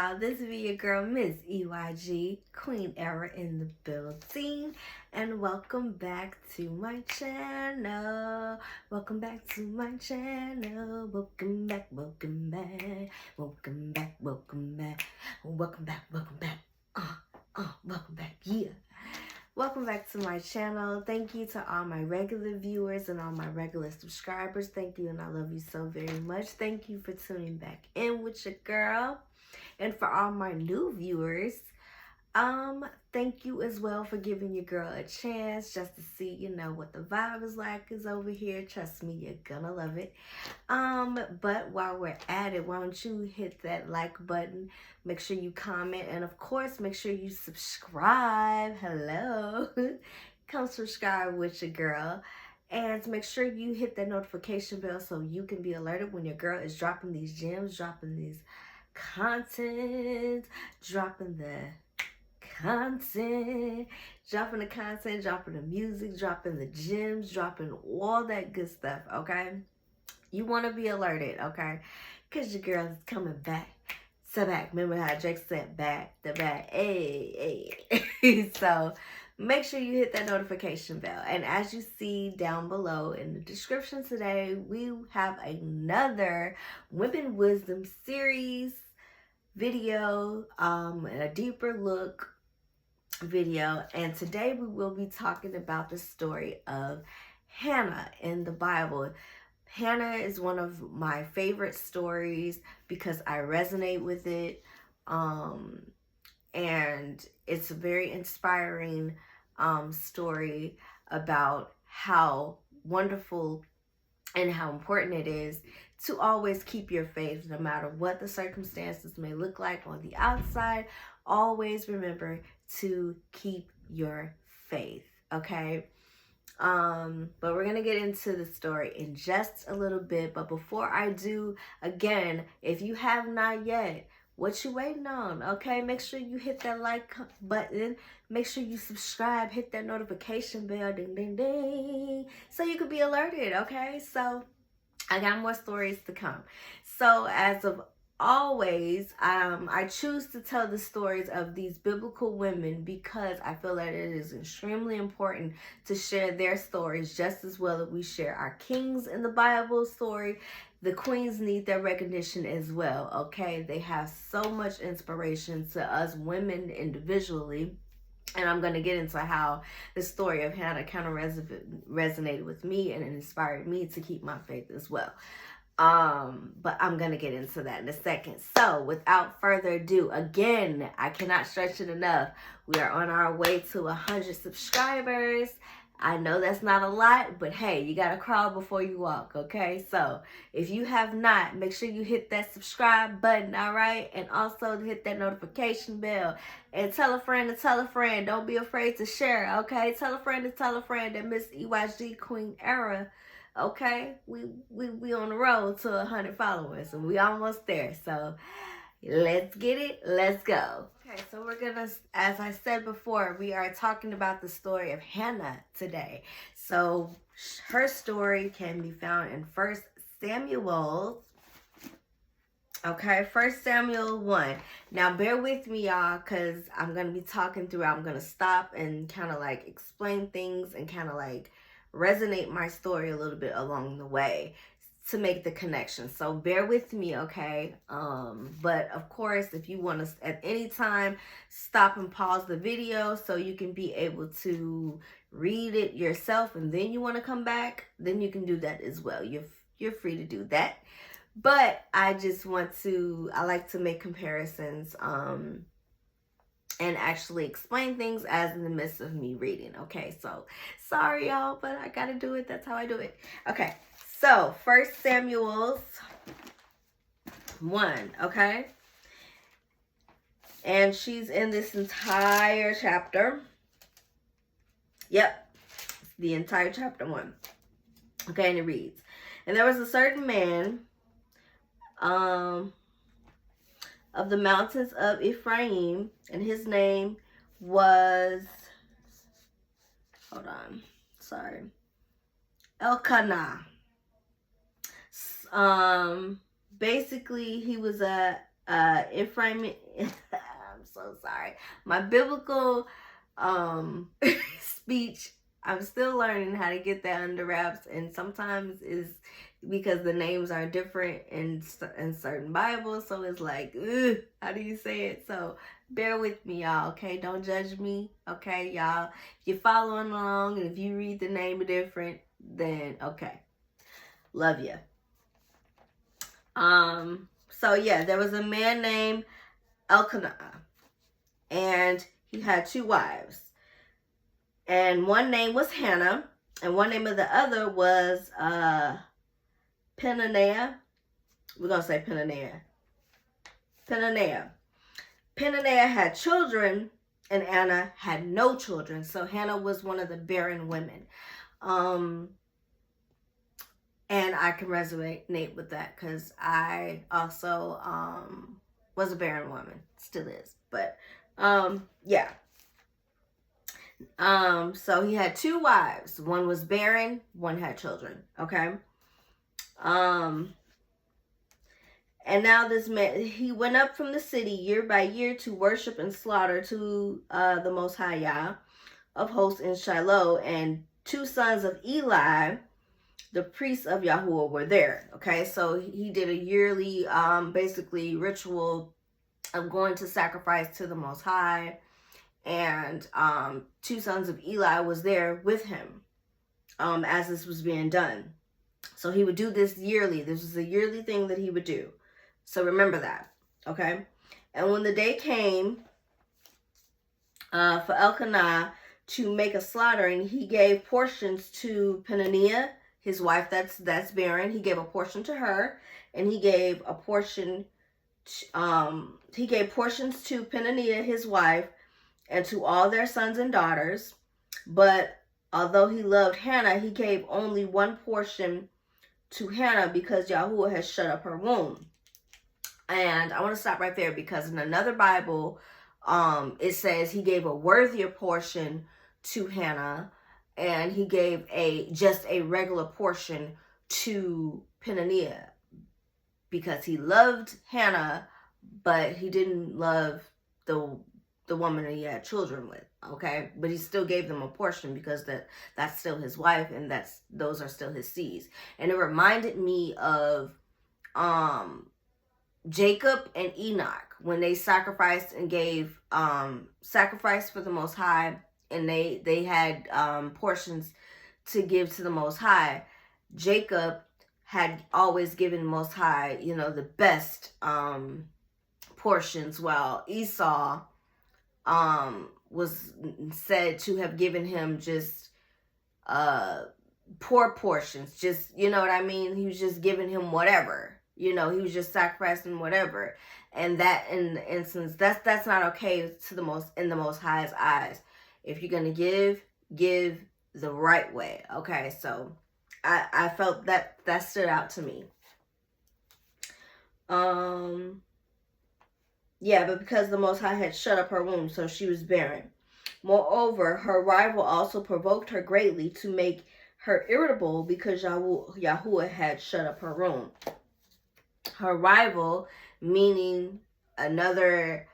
y'all. This is your girl, Miss EYG, Queen Era in the building. And welcome back to my channel. Welcome back to my channel. Welcome back, welcome back. Welcome back, welcome back. Welcome back, welcome back. Welcome back, yeah. Welcome back to my channel. Thank you to all my regular viewers and all my regular subscribers. Thank you, and I love you so very much. Thank you for tuning back in with your girl. And for all my new viewers, thank you as well for giving your girl a chance just to see, what the vibe is over here. Trust me, you're gonna love it. But while we're at it, why don't you hit that like button, make sure you comment, and of course, make sure you subscribe. Hello. Come subscribe with your girl. And make sure you hit that notification bell so you can be alerted when your girl is dropping these gems, dropping these content, dropping the content, dropping the music, dropping the gems, dropping all that good stuff, okay? You want to be alerted, okay? Because your girl is coming back to back. Remember how Drake said back to back. Hey. So make sure you hit that notification bell. And as you see down below in the description today, we have another Women Wisdom series video, and a deeper look video. And today we will be talking about the story of Hannah in the Bible. Hannah is one of my favorite stories because I resonate with it. And it's a very inspiring story about how wonderful and how important it is to always keep your faith no matter what the circumstances may look like on the outside. Always remember to keep your faith, okay? But we're gonna get into the story in just a little bit. But before I do, again, if you have not yet, what you waiting on? Okay, make sure you hit that like button. Make sure you subscribe. Hit that notification bell. Ding, ding, ding. So you can be alerted, okay? So I got more stories to come. So as of always, I choose to tell the stories of these biblical women because I feel that it is extremely important to share their stories just as well as we share our kings in the Bible story. The queens need their recognition as well, okay? They have so much inspiration to us women individually. And I'm going to get into how the story of Hannah kind of resonated with me and inspired me to keep my faith as well. But I'm going to get into that in a second. So without further ado, again, I cannot stretch it enough. We are on our way to 100 subscribers. I know that's not a lot, but hey, you got to crawl before you walk, okay? So if you have not, make sure you hit that subscribe button, all right? And also hit that notification bell. And tell a friend to tell a friend. Don't be afraid to share, okay? Tell a friend to tell a friend that Miss EYG Queen Era, okay? We on the road to 100 followers, and we almost there. So let's get it. Let's go. Okay, so we're gonna, as I said before, we are talking about the story of Hannah today. So her story can be found in 1 Samuel. Okay, 1 Samuel 1. Now bear with me, y'all, because I'm gonna be talking through. I'm gonna stop and kind of like explain things and kind of like resonate my story a little bit along the way to make the connection. So bear with me, okay? But of course, if you want to at any time stop and pause the video so you can be able to read it yourself, and then you want to come back, then you can do that as well. You're free to do that. But I just I like to make comparisons and actually explain things as in the midst of me reading, okay? So sorry, y'all, but I gotta do it. That's how I do it. Okay. So, 1 Samuel 1, okay? And she's in this entire chapter. Yep, the entire chapter 1. Okay, and it reads, and there was a certain man of the mountains of Ephraim, and his name was, Elkanah. Basically he was a Ephraim. I'm so sorry. My biblical speech, I'm still learning how to get that under wraps, and sometimes is because the names are different in certain Bibles, so it's like, ugh, how do you say it? So bear with me, y'all, okay? Don't judge me, okay, y'all? If you're following along and if you read the name different, then okay. Love you. So yeah, there was a man named Elkanah, and he had 2 wives. And one name was Hannah, and one name of the other was Peninnah. We're going to say Peninnah. Peninnah had children, and Anna had no children. So Hannah was one of the barren women. And I can resonate with that because I also was a barren woman. Still is. But yeah. So he had 2 wives. One was barren, one had children. Okay. And now this man, he went up from the city year by year to worship and slaughter to the Most High Yah of hosts in Shiloh, and 2 sons of Eli, the priests of Yahuwah, were there. Okay, so he did a yearly, basically ritual of going to sacrifice to the Most High, and 2 sons of Eli was there with him as this was being done. So he would do this yearly. This was a yearly thing that he would do. So remember that, okay? And when the day came for Elkanah to make a slaughtering, he gave portions to Peninnah, his wife that's barren. He gave a portion to her, and he gave a portion. He gave portions to Peninnah, his wife, and to all their sons and daughters. But although he loved Hannah, he gave only 1 portion to Hannah because Yahuwah has shut up her womb. And I want to stop right there because in another Bible, it says he gave a worthier portion to Hannah, and he gave just a regular portion to Peninnah because he loved Hannah, but he didn't love the woman that he had children with. Okay, but he still gave them a portion because that's still his wife, and those are still his seeds. And it reminded me of Jacob and Enoch when they sacrificed and gave sacrifice for the Most High, and they had portions to give to the Most High. Jacob had always given Most High, the best portions, while Esau was said to have given him just poor portions. Just, you know what I mean? He was just giving him whatever. He was just sacrificing whatever. And that, in the instance, that's not okay in the Most High's eyes. If you're gonna give the right way. Okay, so I felt that stood out to me. Yeah, but because the Most High had shut up her womb, so she was barren. Moreover, her rival also provoked her greatly to make her irritable because Yahuwah had shut up her womb. Her rival, meaning another,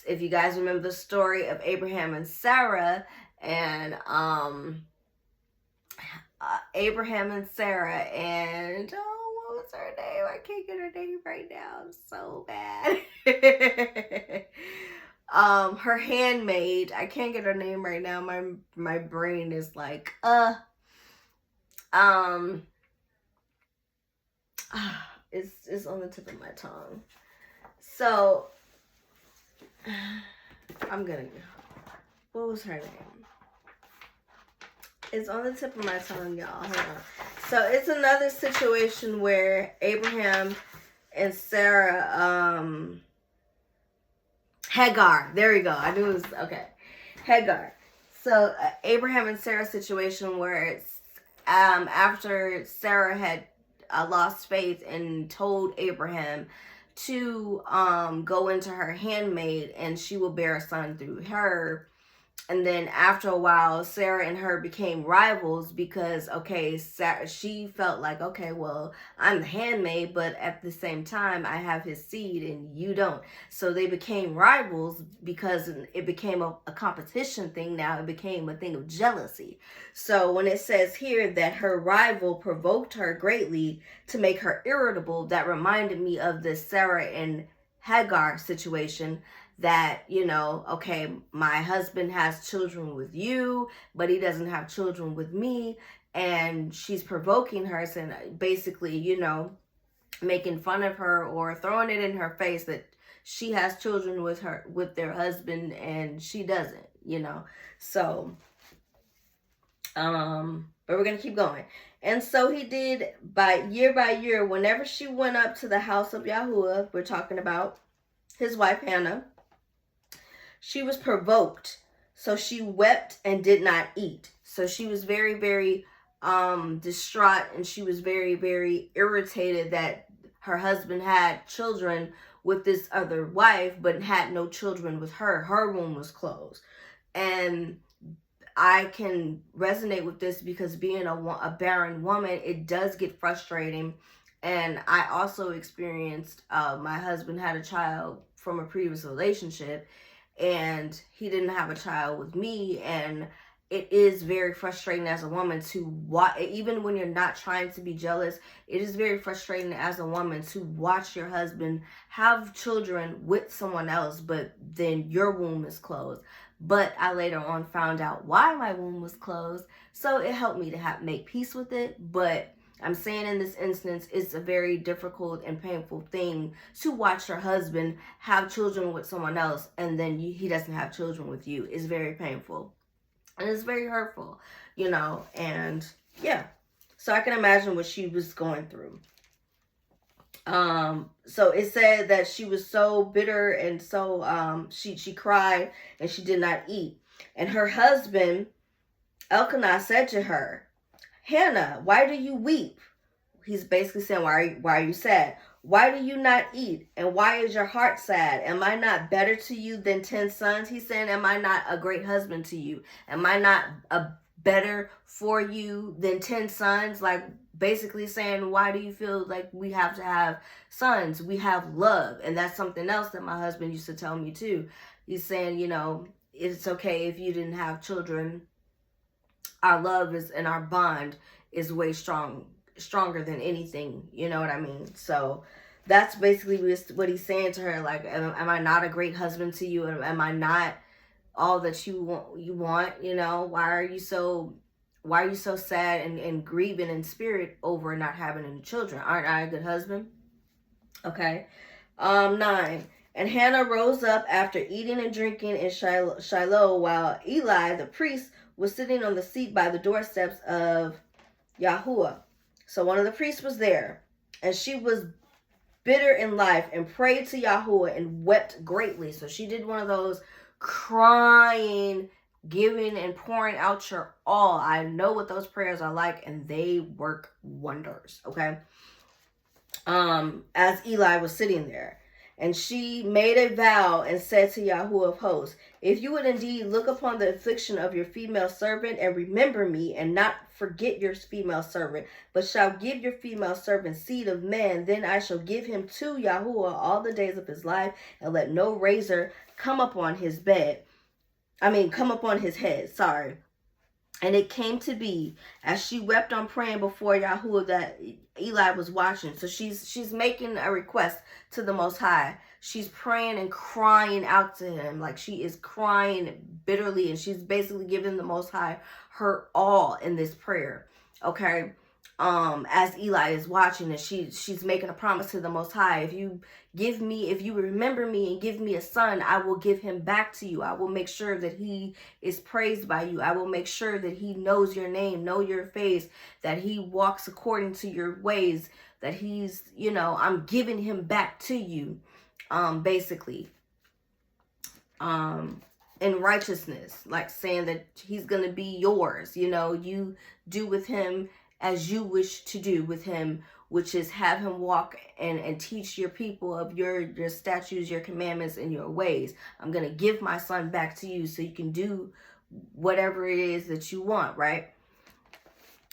if you guys remember the story of Abraham and Sarah, and Abraham and Sarah, and what was her name? I can't get her name right now. I'm so bad. Her handmaid. I can't get her name right now. My brain is like, it's on the tip of my tongue. So what was her name? It's on the tip of my tongue, y'all. Hold on. So it's another situation where Abraham and Sarah, Hagar. There we go. I knew it was, okay. Hagar. So Abraham and Sarah situation where it's after Sarah had lost faith and told Abraham to go into her handmaid and she will bear a son through her. And then after a while, Sarah and her became rivals because, okay, she felt like, okay, well, I'm the handmaid, but at the same time, I have his seed and you don't. So they became rivals because it became a competition thing. Now it became a thing of jealousy. So when it says here that her rival provoked her greatly to make her irritable, that reminded me of the Sarah and Hagar situation, that, you know, okay, my husband has children with you, but he doesn't have children with me. And she's provoking her, saying basically, you know, making fun of her or throwing it in her face that she has children with their husband and she doesn't, you know. So but we're gonna keep going. And so he did by year, whenever she went up to the house of Yahuwah, we're talking about his wife Hannah, she was provoked, so she wept and did not eat. So she was very, very distraught, and she was very, very irritated that her husband had children with this other wife but had no children with her. Her womb was closed. And I can resonate with this because being a barren woman, it does get frustrating. And I also experienced, my husband had a child from a previous relationship, and he didn't have a child with me. And it is very frustrating as a woman to watch, even when you're not trying to be jealous, it is very frustrating as a woman to watch your husband have children with someone else, but then your womb is closed. But I later on found out why my womb was closed, so it helped me to make peace with it. But I'm saying in this instance, it's a very difficult and painful thing to watch your husband have children with someone else and then he doesn't have children with you. It's very painful and it's very hurtful, you know. And yeah, so I can imagine what she was going through. So it said that she was so bitter and so she cried and she did not eat. And her husband Elkanah said to her, Hannah, why do you weep? He's basically saying, why are you sad? Why do you not eat? And why is your heart sad? Am I not better to you than 10 sons? He's saying, am I not a great husband to you? Am I not a better for you than 10 sons? Like basically saying, why do you feel like we have to have sons? We have love. And that's something else that my husband used to tell me too. He's saying, you know, it's okay if you didn't have children. Our love is, and our bond is way stronger than anything, you know what I mean? So that's basically what he's saying to her, like, am I not a great husband to you? Am I not all that you want, you know? Why are you so sad and grieving in spirit over not having any children? Aren't I a good husband? Okay. 9. And Hannah rose up after eating and drinking in Shiloh while Eli the priest was sitting on the seat by the doorsteps of Yahuwah. So one of the priests was there, and she was bitter in life and prayed to Yahuwah and wept greatly. So she did one of those crying, giving and pouring out your all. I know what those prayers are like, and they work wonders, okay? As Eli was sitting there. And she made a vow and said to Yahuwah of hosts, if you would indeed look upon the affliction of your female servant and remember me and not forget your female servant, but shall give your female servant seed of man, then I shall give him to Yahuwah all the days of his life, and let no razor come upon his head, sorry. And it came to be, as she wept on praying before Yahuwah, that Eli was watching. So she's making a request to the Most High. She's praying and crying out to him. Like she is crying bitterly. And she's basically giving the Most High her all in this prayer. Okay. As Eli is watching, and she's making a promise to the Most High. If you remember me and give me a son, I will give him back to you. I will make sure that he is praised by you. I will make sure that he knows your name, know your face, that he walks according to your ways, that he's, you know, I'm giving him back to you, basically, in righteousness, like saying that he's going to be yours, you know, you do with him as you wish to do with him, which is have him walk and teach your people of your statutes, your commandments, and your ways. I'm going to give my son back to you so you can do whatever it is that you want, right?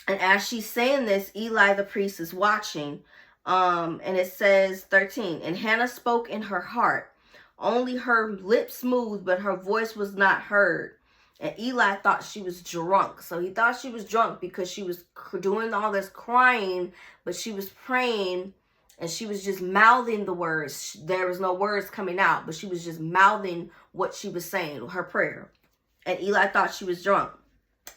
And as she's saying this, Eli the priest is watching. And it says 13, and Hannah spoke in her heart. Only her lips moved, but her voice was not heard. And Eli thought she was drunk. So he thought she was drunk because she was doing all this crying, but she was praying and she was just mouthing the words. There was no words coming out, but she was just mouthing what she was saying, her prayer. And Eli thought she was drunk.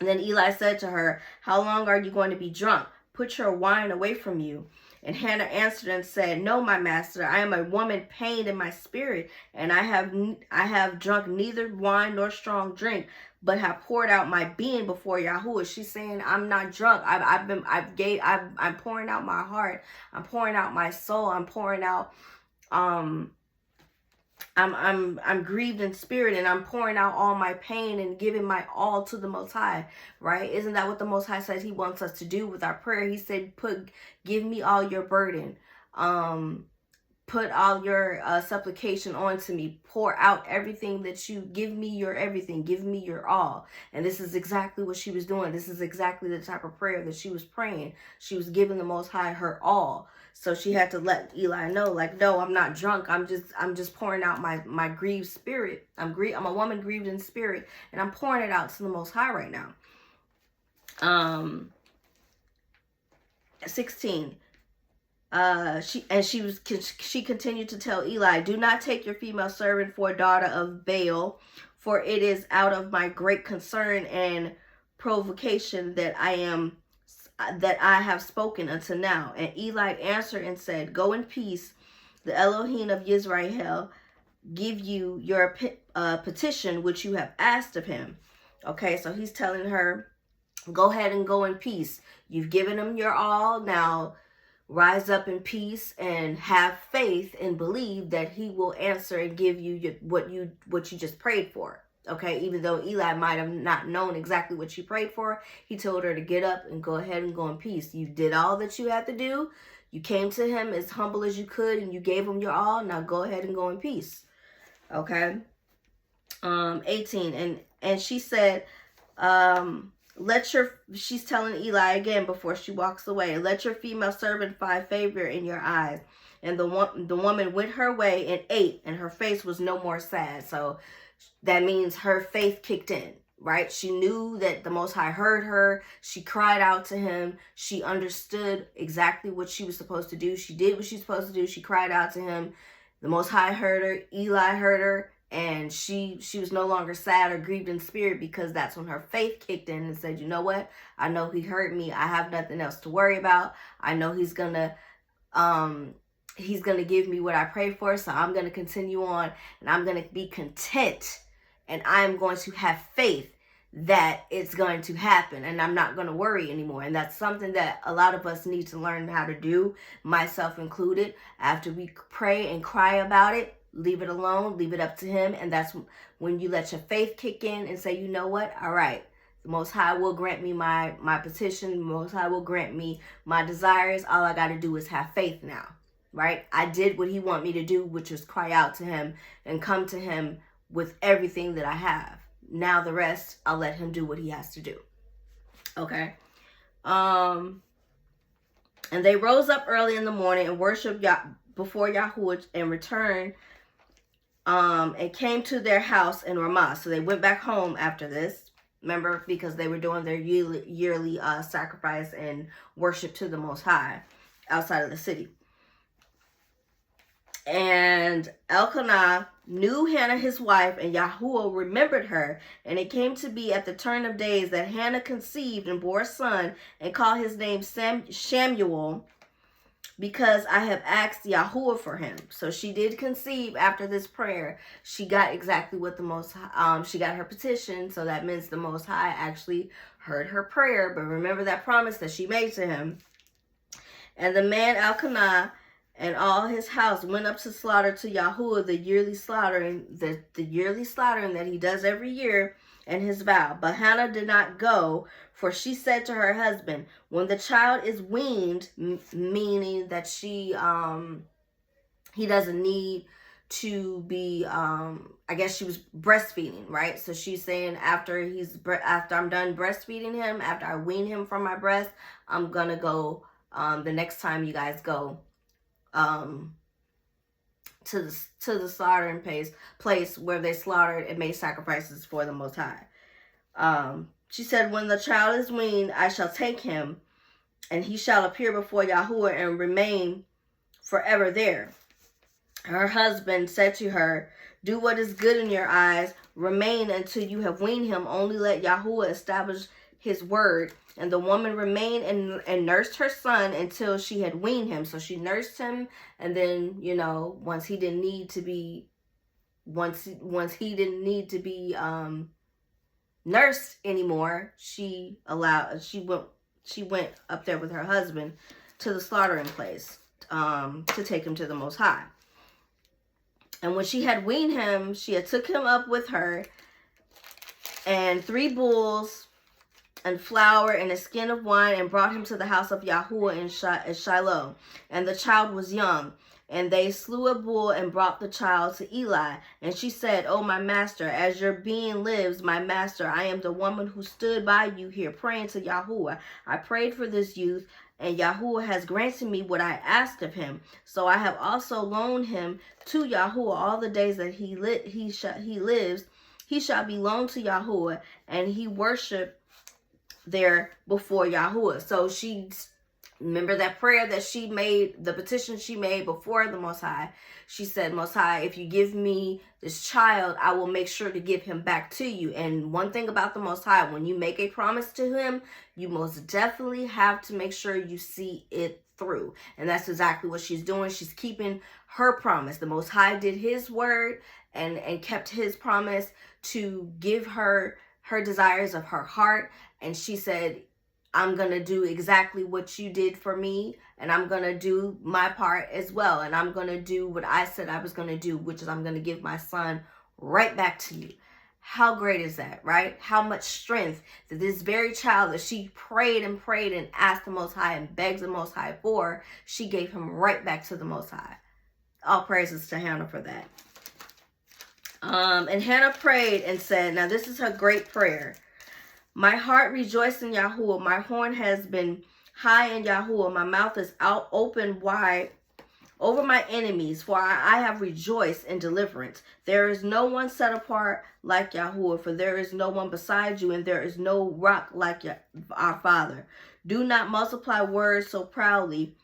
And then Eli said to her, how long are you going to be drunk? Put your wine away from you. And Hannah answered and said, no, my master, I am a woman pained in my spirit, and I have drunk neither wine nor strong drink, but have poured out my being before Yahuwah. She's saying, I'm not drunk. I'm pouring out my heart. I'm pouring out my soul. I'm pouring out, I'm grieved in spirit, and I'm pouring out all my pain and giving my all to the Most High, right? Isn't that what the Most High says he wants us to do with our prayer? He said, give me all your burden. Put all your supplication onto me. Pour out everything that you, give me your everything. Give me your all. And this is exactly what she was doing. This is exactly the type of prayer that she was praying. She was giving the Most High her all. So she had to let Eli know, like, no, I'm not drunk. I'm just pouring out my grieved spirit. I'm a woman grieved in spirit, and I'm pouring it out to the Most High right now. 16. She continued to tell Eli, do not take your female servant for a daughter of Baal, for it is out of my great concern and provocation that I have spoken until now. And Eli answered and said, go in peace. The Elohim of Yisrael give you your petition which you have asked of him. Okay, so he's telling her, go ahead and go in peace. You've given him your all. Now rise up in peace and have faith and believe that he will answer and give you what you just prayed for. Okay, even though Eli might have not known exactly what she prayed for, he told her to get up and go ahead and go in peace. You did all that you had to do. You came to him as humble as you could, and you gave him your all. Now go ahead and go in peace. Okay. 18. And she said, she's telling Eli again before she walks away, let your female servant find favor in your eyes. And the woman went her way and ate, and her face was no more sad. So that means her faith kicked in, right? She knew that the Most High heard her. She cried out to him. She understood exactly what she was supposed to do. She did what she was supposed to do. She cried out to him. The Most High heard her. Eli heard her. And she was no longer sad or grieved in spirit, because that's when her faith kicked in and said, you know what? I know he heard me. I have nothing else to worry about. I know he's going to give me what I pray for. So I'm going to continue on, and I'm going to be content, and I'm going to have faith that it's going to happen, and I'm not going to worry anymore. And that's something that a lot of us need to learn how to do, myself included. After we pray and cry about it, leave it alone, leave it up to him. And that's when you let your faith kick in and say, you know what? All right, the Most High will grant me my petition. The Most High will grant me my desires. All I got to do is have faith now, right? I did what he wanted me to do, which was cry out to him and come to him with everything that I have. Now the rest, I'll let him do what he has to do. Okay. And they rose up early in the morning and worshiped before Yahuwah and returned and came to their house in Ramah. So they went back home after this, remember, because they were doing their yearly sacrifice and worship to the Most High outside of the city. And Elkanah knew Hannah his wife, and Yahuwah remembered her. And it came to be at the turn of days that Hannah conceived and bore a son, and called his name Shamuel, because I have asked Yahuwah for him. So she did conceive after this prayer. She got exactly what the Most High, she got her petition. So that means the Most High actually heard her prayer. But remember that promise that she made to him. And the man Elkanah and all his house went up to slaughter to Yahuwah the yearly slaughtering, the yearly slaughtering that he does every year. and his vow. But Hannah did not go, for she said to her husband, when the child is weaned, meaning that he doesn't need to be, I guess she was breastfeeding, right? So she's saying after I'm done breastfeeding him, after I wean him from my breast, I'm gonna go, the next time you guys go, to the slaughtering place where they slaughtered and made sacrifices for the Most High. She said, when the child is weaned, I shall take him, and he shall appear before Yahuwah and remain forever there. Her husband said to her, do what is good in your eyes, remain until you have weaned him, only let Yahuwah establish his word. And the woman remained and nursed her son until she had weaned him. So she nursed him, and then, once he didn't need to be nursed anymore, she went up there with her husband to the slaughtering place, to take him to the Most High. And when she had weaned him, she had took him up with her, and 3 bulls and flour and a skin of wine, and brought him to the house of Yahuwah in Shiloh. And the child was young. And they slew a bull and brought the child to Eli. And she said, oh, my master, as your being lives, my master, I am the woman who stood by you here praying to Yahuwah. I prayed for this youth, and Yahuwah has granted me what I asked of him. So I have also loaned him to Yahuwah all the days that he lives. He shall be loaned to Yahuwah, and he worship there before Yahuwah. So remember that prayer that she made, the petition she made before the Most High. She said, Most High, if you give me this child, I will make sure to give him back to you. And one thing about the Most High, when you make a promise to him, you most definitely have to make sure you see it through. And that's exactly what she's doing. She's keeping her promise. The Most High did his word and kept his promise to give her desires of her heart. And she said, I'm going to do exactly what you did for me, and I'm going to do my part as well. And I'm going to do what I said I was going to do, which is I'm going to give my son right back to you. How great is that, right? How much strength that this very child that she prayed and asked the Most High and begged the Most High for, she gave him right back to the Most High. All praises to Hannah for that. And Hannah prayed and said, now this is her great prayer. My heart rejoiced in Yahuwah. My horn has been high in Yahuwah. My mouth is out open wide over my enemies, for I have rejoiced in deliverance. There is no one set apart like Yahuwah, for there is no one beside you, and there is no rock like our Father. Do not multiply words so proudly.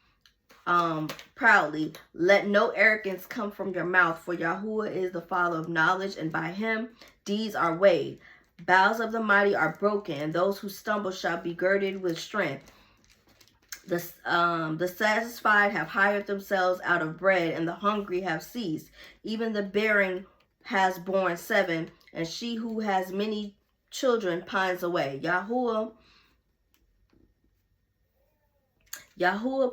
Let no arrogance come from your mouth, for Yahuwah is the Father of knowledge, and by him deeds are weighed. Bows of the mighty are broken, and those who stumble shall be girded with strength. The satisfied have hired themselves out of bread, and the hungry have ceased. Even the barren has borne 7, and she who has many children pines away. Yahuwah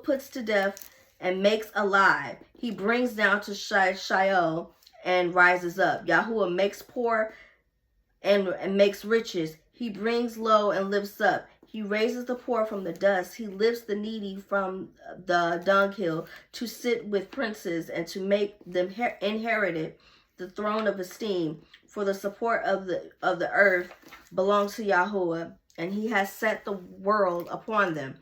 puts to death and makes alive. He brings down to Sheol and rises up. Yahuwah makes poor and makes riches. He brings low and lifts up. He raises the poor from the dust. He lifts the needy from the dunghill to sit with princes and to make them inherit the throne of esteem. For the support of the earth belongs to Yahuwah, and he has set the world upon them.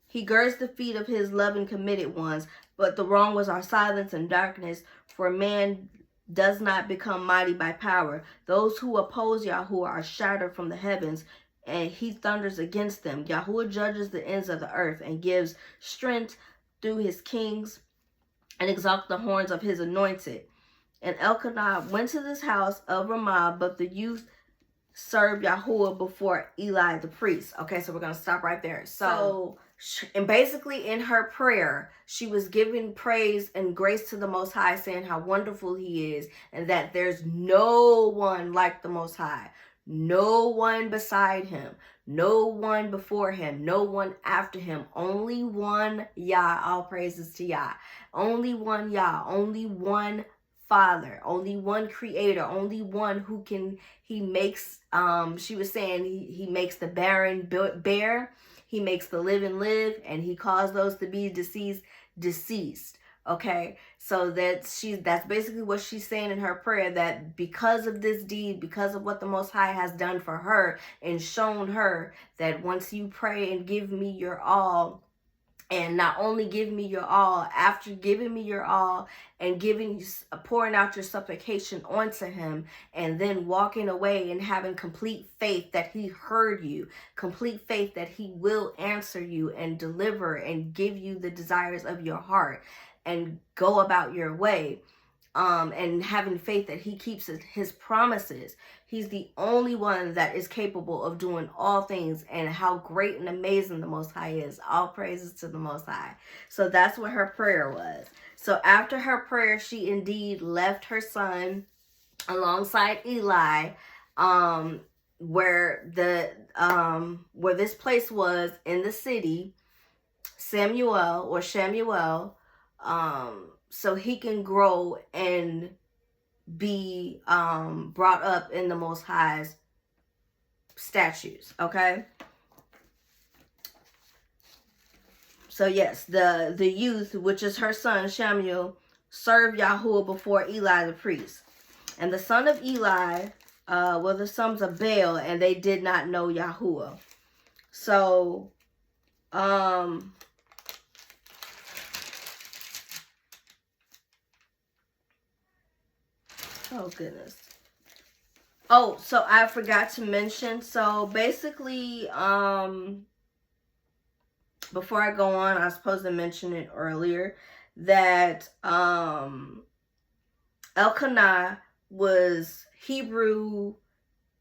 He girds the feet of his loving committed ones, but the wrong ones are silence and darkness, for man does not become mighty by power. Those who oppose Yahuwah are shattered from the heavens, and he thunders against them. Yahuwah judges the ends of the earth and gives strength through his kings and exalts the horns of his anointed. And Elkanah went to this house of Ramah, but the youth served Yahuwah before Eli the priest. Okay, so we're going to stop right there. And basically in her prayer, she was giving praise and grace to the Most High, saying how wonderful he is, and that there's no one like the Most High. No one beside him. No one before him. No one after him. Only one Yah. All praises to Yah. Only one Yah. Only one Father, only one Creator, only one who can, he makes, she was saying he makes the barren bear, he makes the living live, and he caused those to be deceased. Okay, so that's basically what she's saying in her prayer, that because of this deed, because of what the Most High has done for her and shown her, that once you pray and give me your all, and not only give me your all, after giving me your all and pouring out your supplication onto him, and then walking away and having complete faith that he heard you, complete faith that he will answer you and deliver and give you the desires of your heart, and go about your way, and having faith that he keeps his promises. He's the only one that is capable of doing all things, and how great and amazing the Most High is. All praises to the Most High. So that's what her prayer was. So after her prayer, she indeed left her son alongside Eli, where this place was in the city, Shamuel, so he can grow and be brought up in the Most High's statutes. Okay, so yes, the youth, which is her son Shamuel, served Yahuwah before Eli the priest, and the son of Eli were the sons of Baal, and they did not know Yahuwah. So oh goodness. Oh, so I forgot to mention, so basically, before I go on, I was supposed to mention it earlier, that Elkanah was Hebrew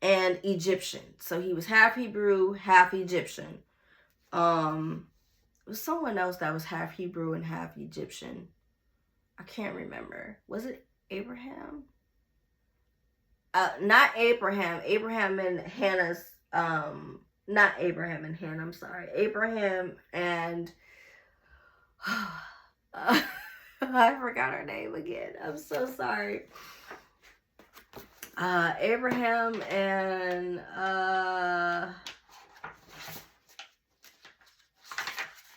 and Egyptian. So he was half Hebrew, half Egyptian. It was someone else that was half Hebrew and half Egyptian. I can't remember. Was it Abraham? Not Abraham. Abraham and Hannah's, not Abraham and Hannah, I'm sorry. Abraham and, I forgot her name again. I'm so sorry. Abraham and,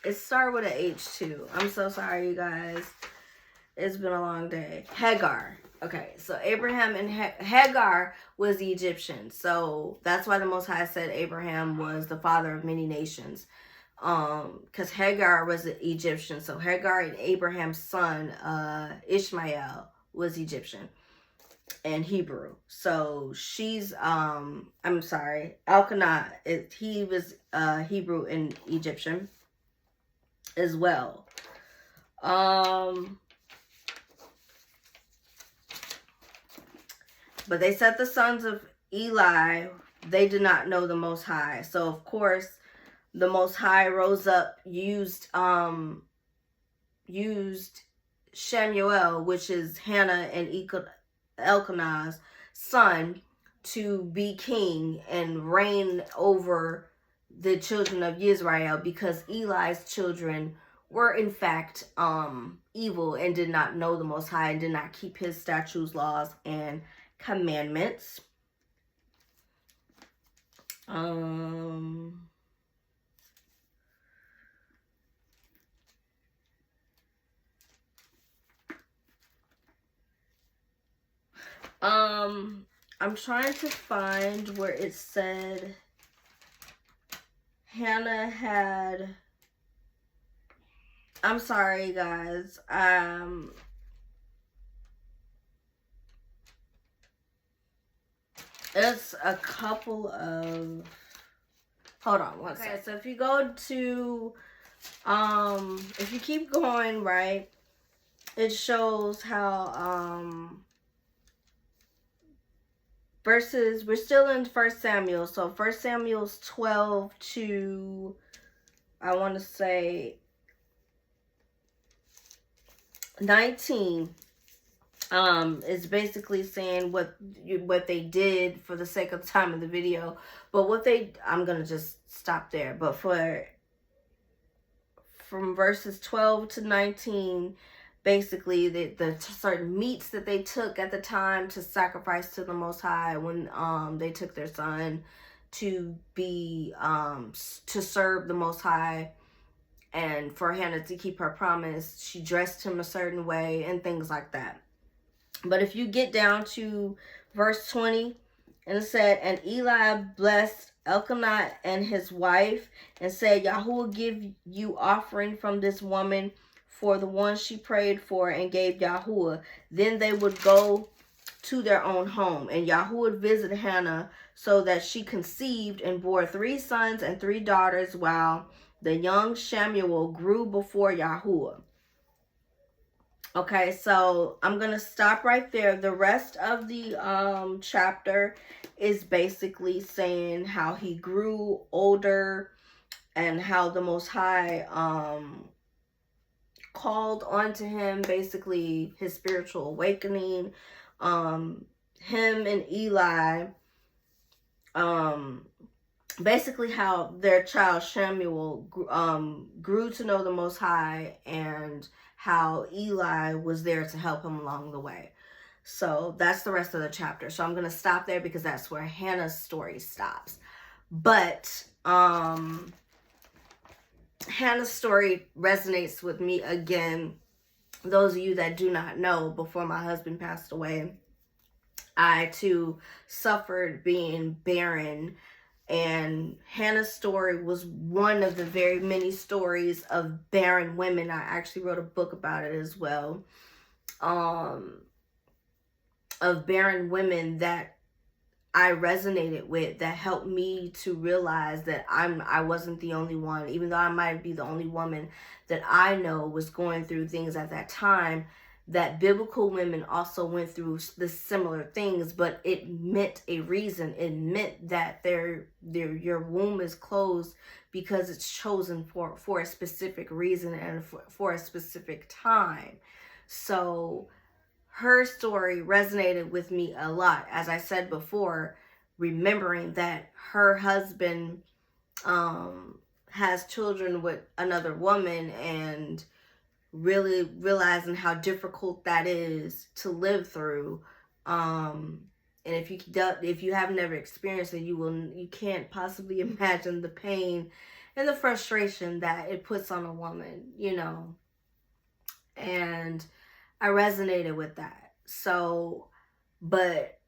it started with an H too. I'm so sorry, you guys. It's been a long day. Hagar. Okay, so Abraham and Hagar was the Egyptian. So that's why the Most High said Abraham was the father of many nations. Because Hagar was an Egyptian. So Hagar and Abraham's son, Ishmael, was Egyptian and Hebrew. So she's, I'm sorry, Elkanah, he was Hebrew and Egyptian as well. But they said the sons of Eli, they did not know the Most High. So of course, the Most High rose up, used Shamuel, which is Hannah and Elkanah's son, to be king and reign over the children of Israel, because Eli's children were in fact evil and did not know the Most High and did not keep his statutes, laws, and commandments. I'm trying to find where it said Hannah had, I'm sorry guys, it's a couple of, hold on one second. Okay, so if you go to, if you keep going, right, it shows how, verses, we're still in 1 Samuel, so 1 Samuel's 12 to, I want to say, 19, is basically saying what they did, for the sake of the time of the video, but what they, I'm gonna just stop there, but from verses 12 to 19, basically the certain meats that they took at the time to sacrifice to the Most High when they took their son to be to serve the Most High, and for Hannah to keep her promise. She dressed him a certain way and things like that. But if you get down to verse 20, and it said, and Eli blessed Elkanah and his wife and said, Yahuwah give you offering from this woman for the one she prayed for and gave Yahuwah. Then they would go to their own home. And Yahuwah visited Hannah so that she conceived and bore 3 sons and 3 daughters, while the young Samuel grew before Yahuwah. Okay, so I'm going to stop right there. The rest of the chapter is basically saying how he grew older and how the Most High called onto him, basically his spiritual awakening. Him and Eli, basically how their child Samuel grew to know the Most High, and how Eli was there to help him along the way. So that's the rest of the chapter. So I'm going to stop there because that's where Hannah's story stops. But Hannah's story resonates with me again. Those of you that do not know, before my husband passed away, I too suffered being barren. And Hannah's story was one of the very many stories of barren women. I actually wrote a book about it as well. Of barren women that I resonated with, that helped me to realize that I wasn't the only one. Even though I might be the only woman that I know was going through things at that time, that biblical women also went through the similar things, but it meant a reason. It meant that your womb is closed because it's chosen for a specific reason and for a specific time. So her story resonated with me a lot. As I said before, remembering that her husband has children with another woman, and really realizing how difficult that is to live through. And if you have never experienced it, you can't possibly imagine the pain and the frustration that it puts on a woman, you know. And I resonated with that. So, but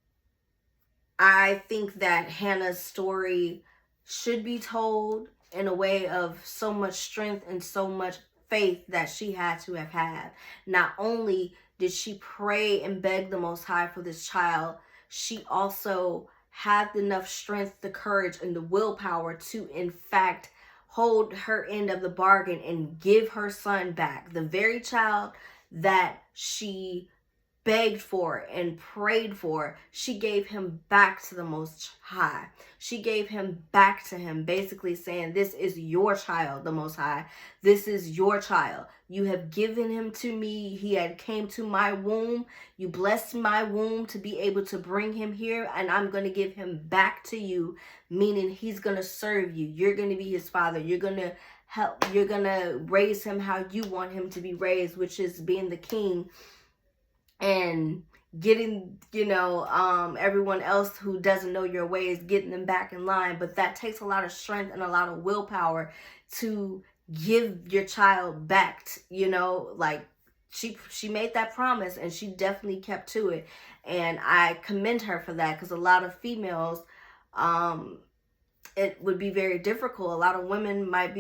I think that Hannah's story should be told in a way of so much strength and so much faith that she had to have had. Not only did she pray and beg the Most High for this child, she also had enough strength, the courage, and the willpower to, in fact, hold her end of the bargain and give her son back. The very child that she begged for and prayed for, she gave him back to the Most High. She gave him back to him, basically saying, this is your child, the Most High. This is your child. You have given him to me. He had came to my womb. You blessed my womb to be able to bring him here, and I'm going to give him back to you, meaning he's going to serve you. You're going to be his father. You're going to help. You're going to raise him how you want him to be raised, which is being the king and getting, everyone else who doesn't know your ways, getting them back in line. But that takes a lot of strength and a lot of willpower to give your child back, like she made that promise and she definitely kept to it. And I commend her for that, because a lot of females, it would be very difficult. A lot of women might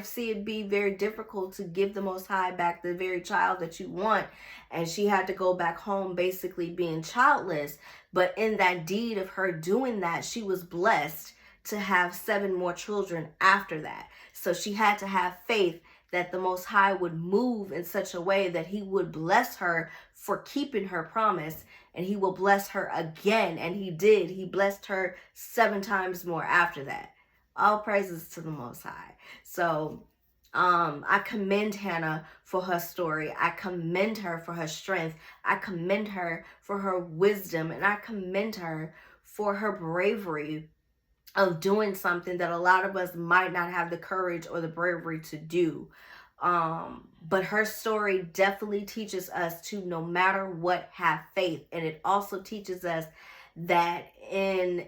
see it be very difficult to give the Most High back the very child that you want. And she had to go back home basically being childless. But in that deed of her doing that, she was blessed to have 7 more children after that. So she had to have faith that the Most High would move in such a way that he would bless her for keeping her promise, and he will bless her again. And he did. He blessed her 7 times more after that. All praises to the Most High. So I commend Hannah for her story. I commend her for her strength. I commend her for her wisdom. And I commend her for her bravery of doing something that a lot of us might not have the courage or the bravery to do. But her story definitely teaches us to, no matter what, have faith. And it also teaches us that in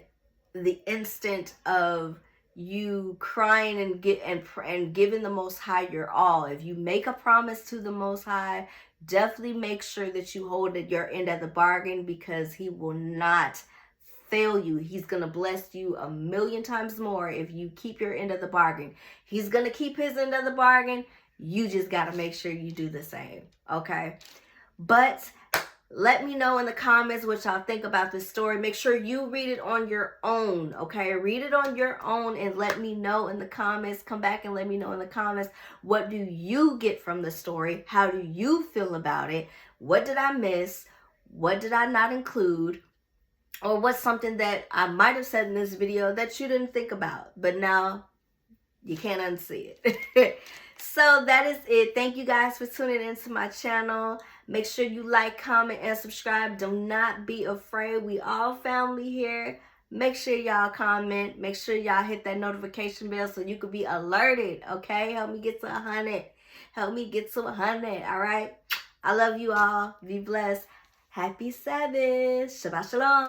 the instant of you crying and giving the Most High your all, if you make a promise to the Most High, definitely make sure that you hold at your end of the bargain, because he will not fail you. He's gonna bless you 1,000,000 times more if you keep your end of the bargain. He's gonna keep his end of the bargain. You just gotta make sure you do the same, okay? But let me know in the comments what y'all think about this story. Make sure you read it on your own, okay? Read it on your own and let me know in the comments. Come back and let me know in the comments, what do you get from the story? How do you feel about it? What did I miss? What did I not include? Or what's something that I might have said in this video that you didn't think about, but now you can't unsee it. So that is it. Thank you guys for tuning into my channel. Make sure you like, comment, and subscribe. Do not be afraid. We all family here. Make sure y'all comment. Make sure y'all hit that notification bell so you could be alerted, okay? Help me get to 100. Help me get to 100, all right? I love you all. Be blessed. Happy Sabbath. Shabbat shalom.